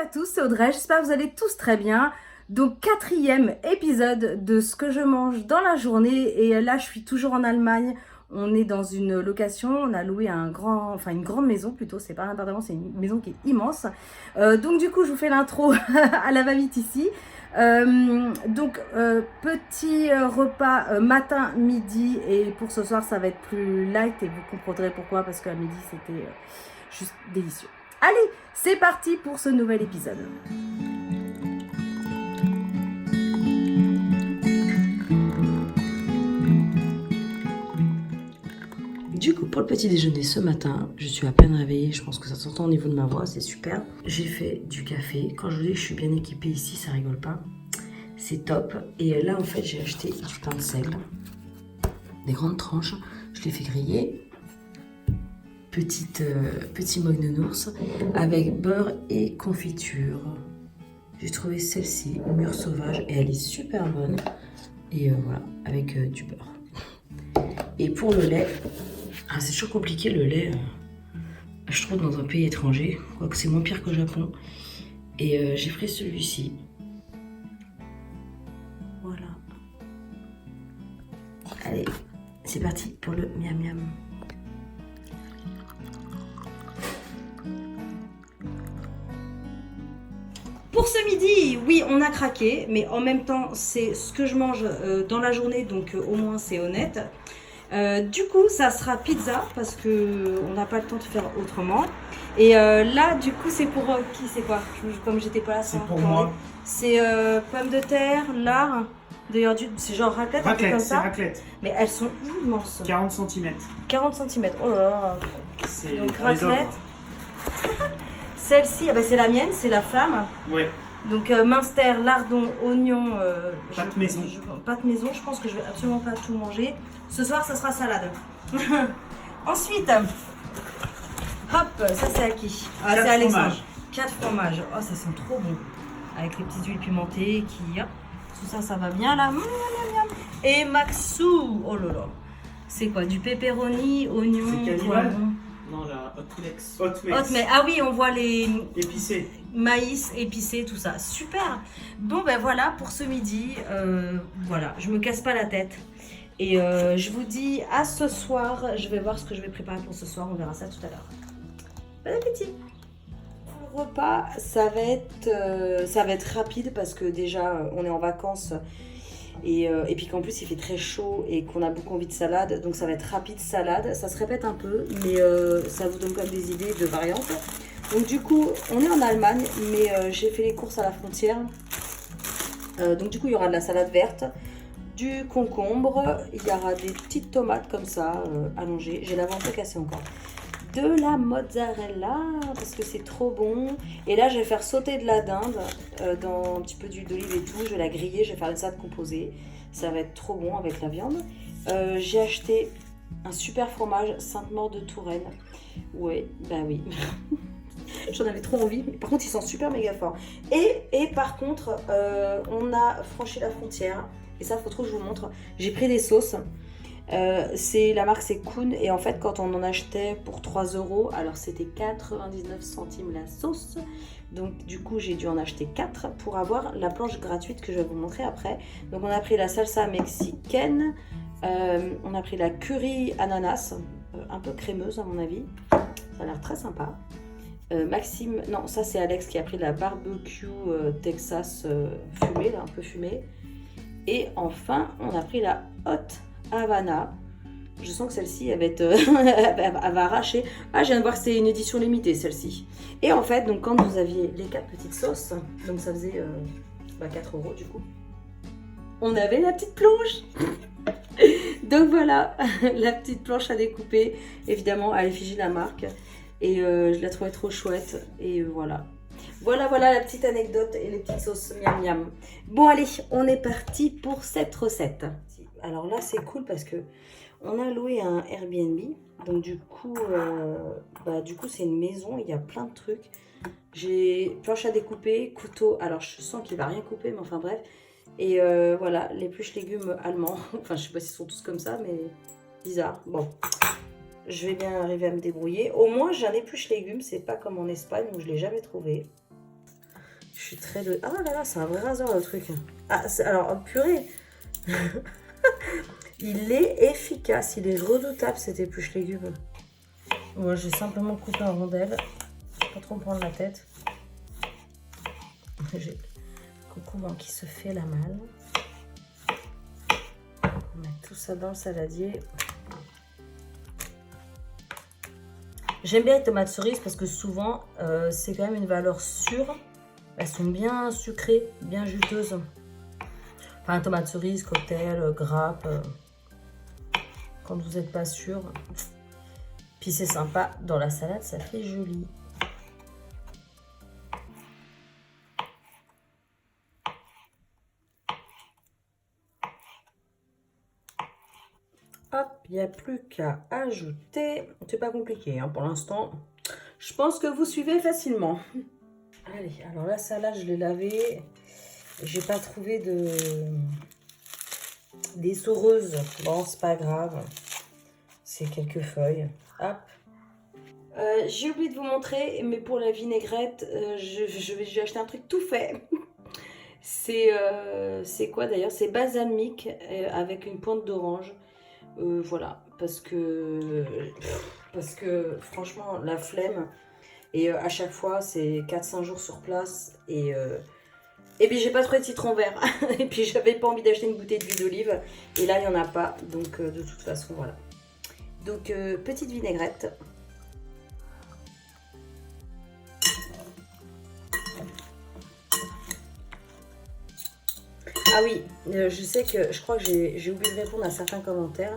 à tous, c'est Audrey, j'espère que vous allez tous très bien. Donc 4e épisode de ce que je mange dans la journée et là je suis toujours en Allemagne. On est dans une location, on a loué une grande maison plutôt, c'est pas un appartement, c'est une maison qui est immense. Donc du coup je vous fais l'intro à la va-vite ici. Petit repas matin, midi et pour ce soir ça va être plus light et vous comprendrez pourquoi parce qu'à midi c'était juste délicieux. Allez, c'est parti pour ce nouvel épisode. Du coup, pour le petit déjeuner ce matin, je suis à peine réveillée, je pense que ça s'entend au niveau de ma voix, c'est super. J'ai fait du café. Quand je vous dis que je suis bien équipée ici, ça rigole pas. C'est top. Et là, en fait, j'ai acheté du pain de sel, des grandes tranches. Je les fais griller. Petit mogne nounours avec beurre et confiture. J'ai trouvé celle-ci, mûre sauvage, et elle est super bonne. Et voilà, avec du beurre. Et pour le lait, c'est toujours compliqué le lait, je trouve, dans un pays étranger, quoique c'est moins pire qu'au Japon. Et j'ai pris celui-ci. Voilà. Allez, c'est parti pour le miam miam. Pour ce midi, oui, on a craqué, mais en même temps, c'est ce que je mange dans la journée, donc au moins c'est honnête. Du coup, ça sera pizza parce que on n'a pas le temps de faire autrement. Et là, du coup, c'est pour qui? C'est quoi? Comme j'étais pas là, c'est pour moi. C'est pommes de terre, lard. D'ailleurs, c'est genre raclette, un truc comme ça. Raclette. Mais elles sont immenses. 40 cm. 40 cm. Oh là là. C'est donc raclette. Celle-ci, c'est la mienne, c'est la flamme. Ouais. Donc minster, lardon, oignon, pâte maison. Pâte maison, je pense que je vais absolument pas tout manger. Ce soir, ça sera salade. Ensuite, hop, ça c'est à qui? Ah, c'est Alexandre. 4 fromages. Oh, ça sent trop bon. Avec les petites huiles pimentées qui... Tout ça, ça va bien là. Et Maxou. Oh là là. C'est quoi? Du pepperoni, oignon, poivron. Non, la Hotmix. Ah oui, on voit les... Épicé. Maïs épicé, tout ça. Super. Bon, ben voilà pour ce midi. Voilà, je me casse pas la tête. Et je vous dis à ce soir. Je vais voir ce que je vais préparer pour ce soir. On verra ça tout à l'heure. Bon appétit. Le repas, ça va être rapide parce que déjà, on est en vacances. Et puis qu'en plus il fait très chaud et qu'on a beaucoup envie de salade, donc ça va être rapide salade, ça se répète un peu mais ça vous donne quand même des idées de variantes. Donc du coup on est en Allemagne mais j'ai fait les courses à la frontière, donc du coup il y aura de la salade verte, du concombre, il y aura des petites tomates comme ça allongées, j'ai la un peu cassée encore, de la mozzarella parce que c'est trop bon. Et là je vais faire sauter de la dinde dans un petit peu d'huile d'olive et tout, je vais la griller, je vais faire une salade composée, ça va être trop bon avec la viande. J'ai acheté un super fromage Sainte-Maure de Touraine. Ouais, bah oui. J'en avais trop envie, mais par contre il sent super méga fort. Et par contre on a franchi la frontière et ça faut trop que je vous montre. J'ai pris des sauces. La marque c'est Kuhn et en fait quand on en achetait pour 3 €, alors c'était 99 centimes la sauce, donc du coup j'ai dû en acheter 4 pour avoir la planche gratuite que je vais vous montrer après. Donc on a pris la salsa mexicaine, on a pris la curry ananas, un peu crémeuse à mon avis, ça a l'air très sympa. Maxime, non ça c'est Alex qui a pris la barbecue Texas fumée, là, un peu fumée. Et enfin on a pris la hot Havana. Je sens que celle-ci elle va arracher. Ah, je viens de voir que c'est une édition limitée celle-ci. Et en fait, donc quand vous aviez les 4 petites sauces, donc ça faisait 4 € du coup, on avait la petite planche. Donc voilà, la petite planche à découper, évidemment à l'effigie de la marque. Et je la trouvais trop chouette. Et voilà. Voilà la petite anecdote et les petites sauces miam miam. Bon allez, on est parti pour cette recette. Alors là c'est cool parce que on a loué un Airbnb. Donc du coup c'est une maison, il y a plein de trucs. J'ai planche à découper, couteau. Alors je sens qu'il va rien couper, mais enfin bref. Et voilà, l'épluche légumes allemands. Enfin je sais pas s'ils sont tous comme ça, mais bizarre. Bon. Je vais bien arriver à me débrouiller. Au moins, j'ai un épluche légumes. C'est pas comme en Espagne où je l'ai jamais trouvé. suis très... Ah là là, c'est un vrai rasoir le truc. Ah, alors, oh, purée. Il est efficace, il est redoutable cet épluche légumes. Moi, j'ai simplement coupé en rondelles. Pas trop me prendre la tête. J'ai le concombre qui se fait la malle. On met tout ça dans le saladier. J'aime bien les tomates cerises parce que souvent, c'est quand même une valeur sûre. Elles sont bien sucrées, bien juteuses. Enfin, tomates cerises, cocktail, grappe. Quand vous n'êtes pas sûr. Puis c'est sympa. Dans la salade, ça fait joli. Hop, il n'y a plus qu'à ajouter. C'est pas compliqué hein, pour l'instant. Je pense que vous suivez facilement. Allez, alors la salade, je l'ai lavée. J'ai pas trouvé d'essoreuse. Bon, c'est pas grave. C'est quelques feuilles. Hop. J'ai oublié de vous montrer, mais pour la vinaigrette, j'ai acheté un truc tout fait. C'est quoi d'ailleurs? C'est balsamique avec une pointe d'orange. Voilà, parce que franchement, la flemme. Et à chaque fois, c'est 4-5 jours sur place. Et puis, j'ai pas trouvé de citron vert. Et puis, j'avais pas envie d'acheter une bouteille d'huile d'olive. Et là, il n'y en a pas. Donc, de toute façon, voilà. Donc, petite vinaigrette. Ah oui, je crois que j'ai oublié de répondre à certains commentaires.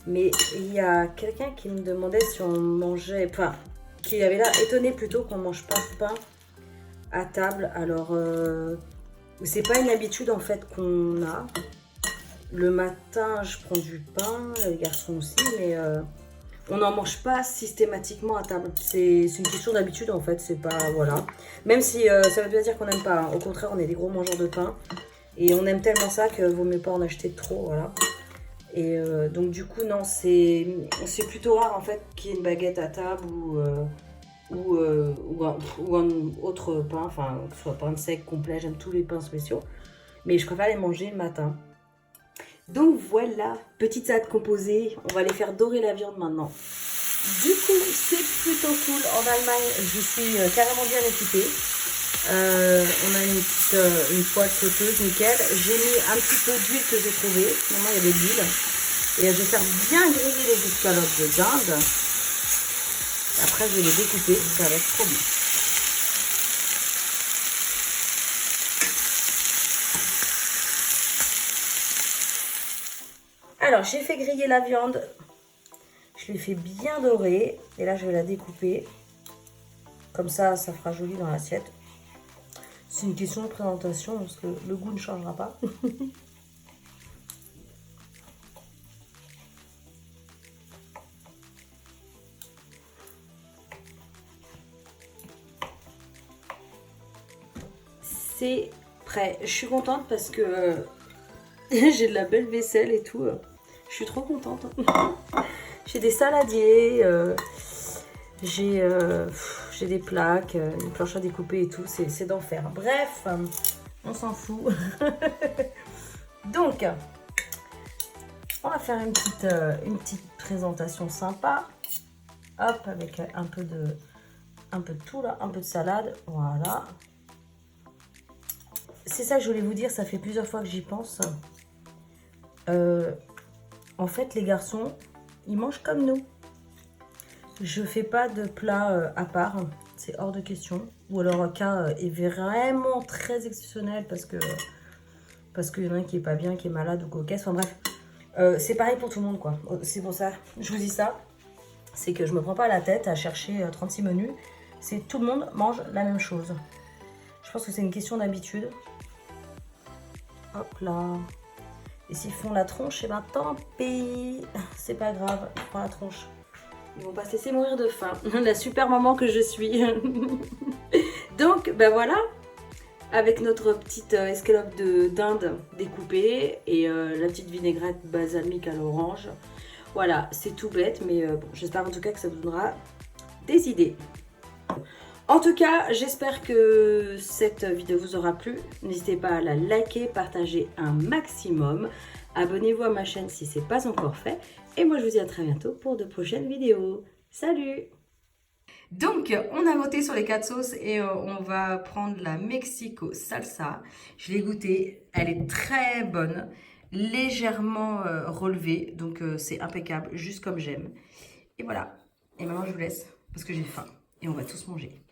Mais il y a quelqu'un qui me demandait si on mangeait... Enfin, qui avait l'air étonné plutôt qu'on mange pas de pain à table. Alors, c'est pas une habitude en fait qu'on a. Le matin, je prends du pain, les garçons aussi, mais on n'en mange pas systématiquement à table. C'est une question d'habitude en fait, c'est pas... Voilà. Même si ça veut pas dire qu'on n'aime pas. Hein. Au contraire, on est des gros mangeurs de pain. Et on aime tellement ça qu'il vaut mieux pas en acheter trop, voilà. Et donc du coup, non, c'est plutôt rare en fait qu'il y ait une baguette à table ou un autre pain, enfin que ce soit pain sec, complet, j'aime tous les pains spéciaux. Mais je préfère les manger le matin. Donc voilà, petite salade composée, on va les faire dorer la viande maintenant. Du coup, c'est plutôt cool. En Allemagne, je suis carrément bien équipée. On a une poêle sauteuse, nickel. J'ai mis un petit peu d'huile que j'ai trouvé. Normalement, il y avait de l'huile. Et je vais faire bien griller les escalopes de dinde. Après, je vais les découper. Ça va être trop bon. Alors, j'ai fait griller la viande. Je l'ai fait bien dorer. Et là, je vais la découper. Comme ça, ça fera joli dans l'assiette. C'est une question de présentation parce que le goût ne changera pas. C'est prêt. Je suis contente parce que j'ai de la belle vaisselle et tout. Je suis trop contente. J'ai des saladiers. J'ai des plaques, une planche à découper et tout, c'est d'enfer. Bref, on s'en fout. Donc, on va faire une petite présentation sympa. Hop, avec un peu de tout là, un peu de salade. Voilà. C'est ça que je voulais vous dire, ça fait plusieurs fois que j'y pense. En fait, les garçons, ils mangent comme nous. Je fais pas de plat à part, c'est hors de question. Ou alors un cas est vraiment très exceptionnel parce qu'il y en a un qui est pas bien, qui est malade ou cocasse. Enfin bref, c'est pareil pour tout le monde quoi. C'est pour ça, je vous dis ça. C'est que je me prends pas la tête à chercher 36 menus. C'est tout le monde mange la même chose. Je pense que c'est une question d'habitude. Hop là. Et s'ils font la tronche, et ben tant pis. C'est pas grave, ils font la tronche. Ils vont pas se laisser mourir de faim. La super maman que je suis. Donc, ben voilà. Avec notre petite escalope de dinde découpée et la petite vinaigrette balsamique à l'orange. Voilà, c'est tout bête, mais bon, j'espère en tout cas que ça vous donnera des idées. En tout cas, j'espère que cette vidéo vous aura plu. N'hésitez pas à la liker, partager un maximum. Abonnez-vous à ma chaîne si ce n'est pas encore fait. Et moi, je vous dis à très bientôt pour de prochaines vidéos. Salut! Donc, on a voté sur les 4 sauces et on va prendre la Mexico Salsa. Je l'ai goûtée, elle est très bonne, légèrement relevée, donc c'est impeccable, juste comme j'aime. Et voilà. Et maintenant, je vous laisse parce que j'ai faim et on va tous manger.